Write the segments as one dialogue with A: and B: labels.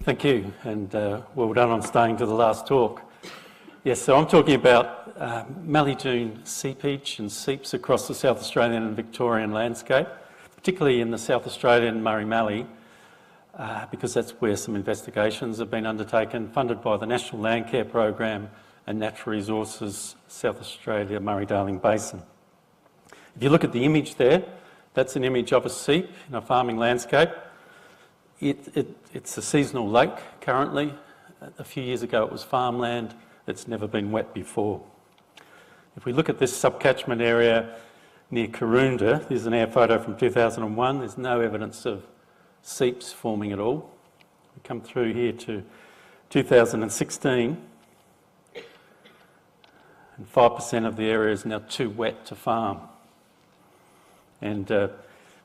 A: Thank you, and well done on staying to the last talk. Yes, so I'm talking about Mallee, Dune, seepage and seeps across the South Australian and Victorian landscape, particularly in the South Australian Murray-Mallee, because that's where some investigations have been undertaken, funded by the National Landcare Program and Natural Resources South Australia Murray-Darling Basin. If you look at the image there, that's an image of a seep in a farming landscape. It's a seasonal lake currently. A few years ago it was farmland. It's never been wet before. If we look at this subcatchment area near Karoonda, there's an air photo from 2001. There's no evidence of seeps forming at all. We come through here to 2016, and 5% of the area is now too wet to farm.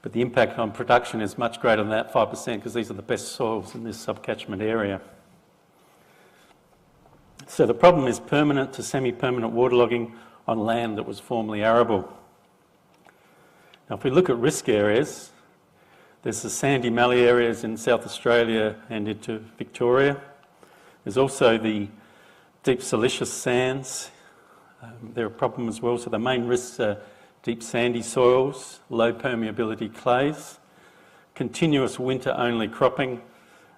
A: But the impact on production is much greater than that 5%, because these are the best soils in this subcatchment area. So the problem is permanent to semi-permanent waterlogging on land that was formerly arable. Now if we look at risk areas, there's the sandy mallee areas in South Australia and into Victoria. There's also the deep siliceous sands. They're a problem as well. So the main risks are deep sandy soils, low permeability clays, continuous winter-only cropping,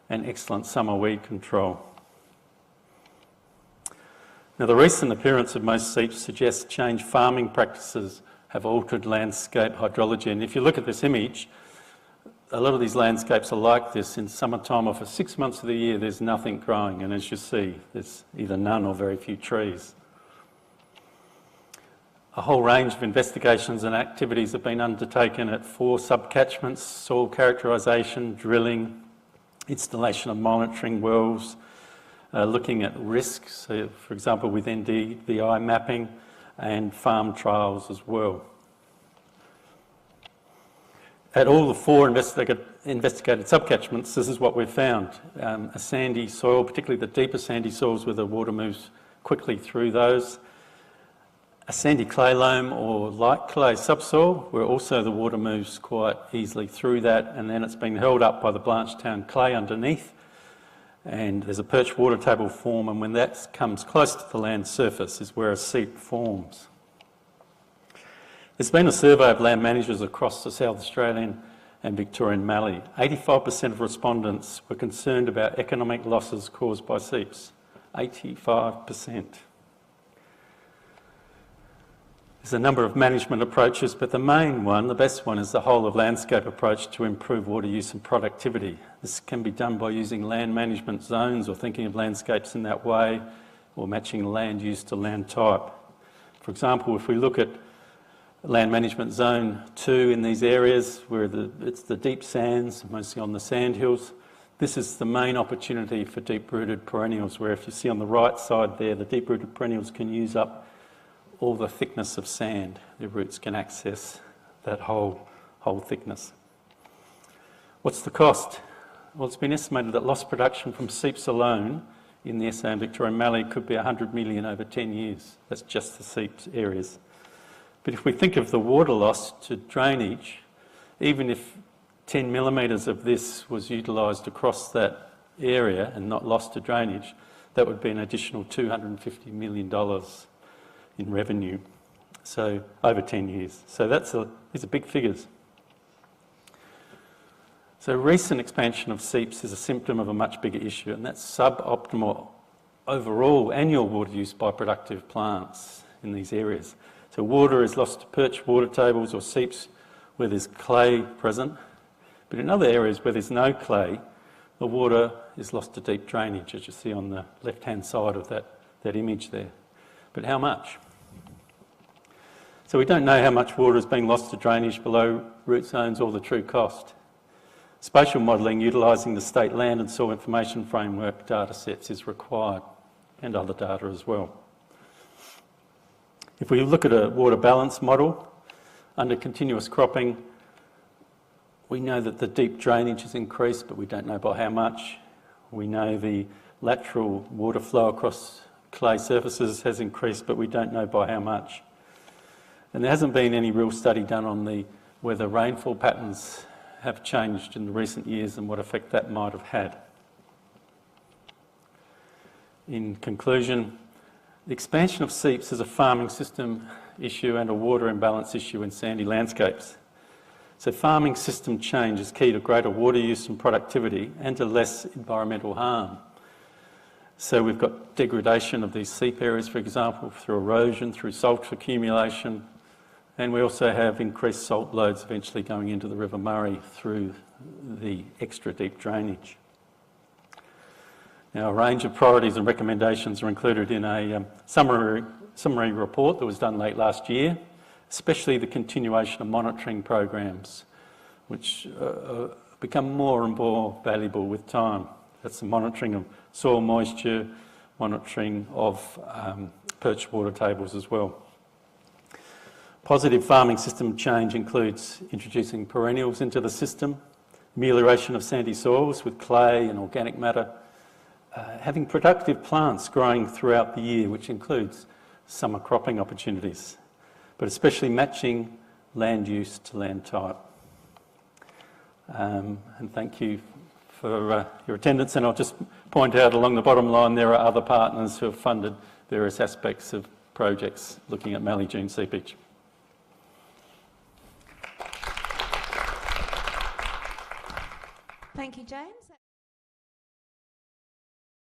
A: and excellent summer weed control. Now, the recent appearance of most seeps suggests changed farming practices have altered landscape hydrology. And if you look at this image, a lot of these landscapes are like this. In summertime, or for 6 months of the year, there's nothing growing, and as you see, there's either none or very few trees. A whole range of investigations and activities have been undertaken at 4 subcatchments: soil characterisation, drilling, installation of monitoring wells, looking at risks, so for example with NDVI mapping, and farm trials as well. At all the 4 investigated subcatchments, this is what we've found. A sandy soil, particularly the deeper sandy soils where the water moves quickly through those. A sandy clay loam or light clay subsoil, where also the water moves quite easily through that, and then it's been held up by the Blanchetown clay underneath, and there's a perch water table form, and when that comes close to the land surface is where a seep forms. There's been a survey of land managers across the South Australian and Victorian Mallee. 85% of respondents were concerned about economic losses caused by seeps. 85%. There's a number of management approaches, but the main one, the best one, is the whole of landscape approach to improve water use and productivity. This can be done by using land management zones or thinking of landscapes in that way, or matching land use to land type. For example, if we look at land management zone 2 in these areas where it's the deep sands, mostly on the sandhills, this is the main opportunity for deep-rooted perennials, where if you see on the right side there, the deep-rooted perennials can use up all the thickness of sand. Their roots can access that whole thickness. What's the cost? Well, it's been estimated that lost production from seeps alone in the SA and Victorian Mallee could be 100 million over 10 years. That's just the seeps areas. But if we think of the water loss to drainage, even if 10 millimetres of this was utilised across that area and not lost to drainage, that would be an additional $250 million in revenue, so over 10 years. So these are big figures. So recent expansion of seeps is a symptom of a much bigger issue, and that's suboptimal overall annual water use by productive plants in these areas. So water is lost to perch water tables or seeps where there's clay present, but in other areas where there's no clay, the water is lost to deep drainage, as you see on the left-hand side of that image there. But how much? So we don't know how much water is being lost to drainage below root zones or the true cost. Spatial modelling utilising the State Land and Soil Information Framework data sets is required, and other data as well. If we look at a water balance model, under continuous cropping, we know that the deep drainage has increased, but we don't know by how much. We know the lateral water flow across clay surfaces has increased, but we don't know by how much. And there hasn't been any real study done on whether rainfall patterns have changed in the recent years and what effect that might have had. In conclusion, the expansion of seeps is a farming system issue and a water imbalance issue in sandy landscapes. So farming system change is key to greater water use and productivity and to less environmental harm. So we've got degradation of these seep areas, for example, through erosion, through salt accumulation, and we also have increased salt loads eventually going into the River Murray through the extra deep drainage. Now, a range of priorities and recommendations are included in a summary report that was done late last year, especially the continuation of monitoring programs, which become more and more valuable with time. That's the monitoring of soil moisture, monitoring of perch water tables as well. Positive farming system change includes introducing perennials into the system, amelioration of sandy soils with clay and organic matter, having productive plants growing throughout the year, which includes summer cropping opportunities, but especially matching land use to land type. And thank you for your attendance, and I'll just point out along the bottom line there are other partners who have funded various aspects of projects looking at Mallee Dune seepage.
B: Thank you, James.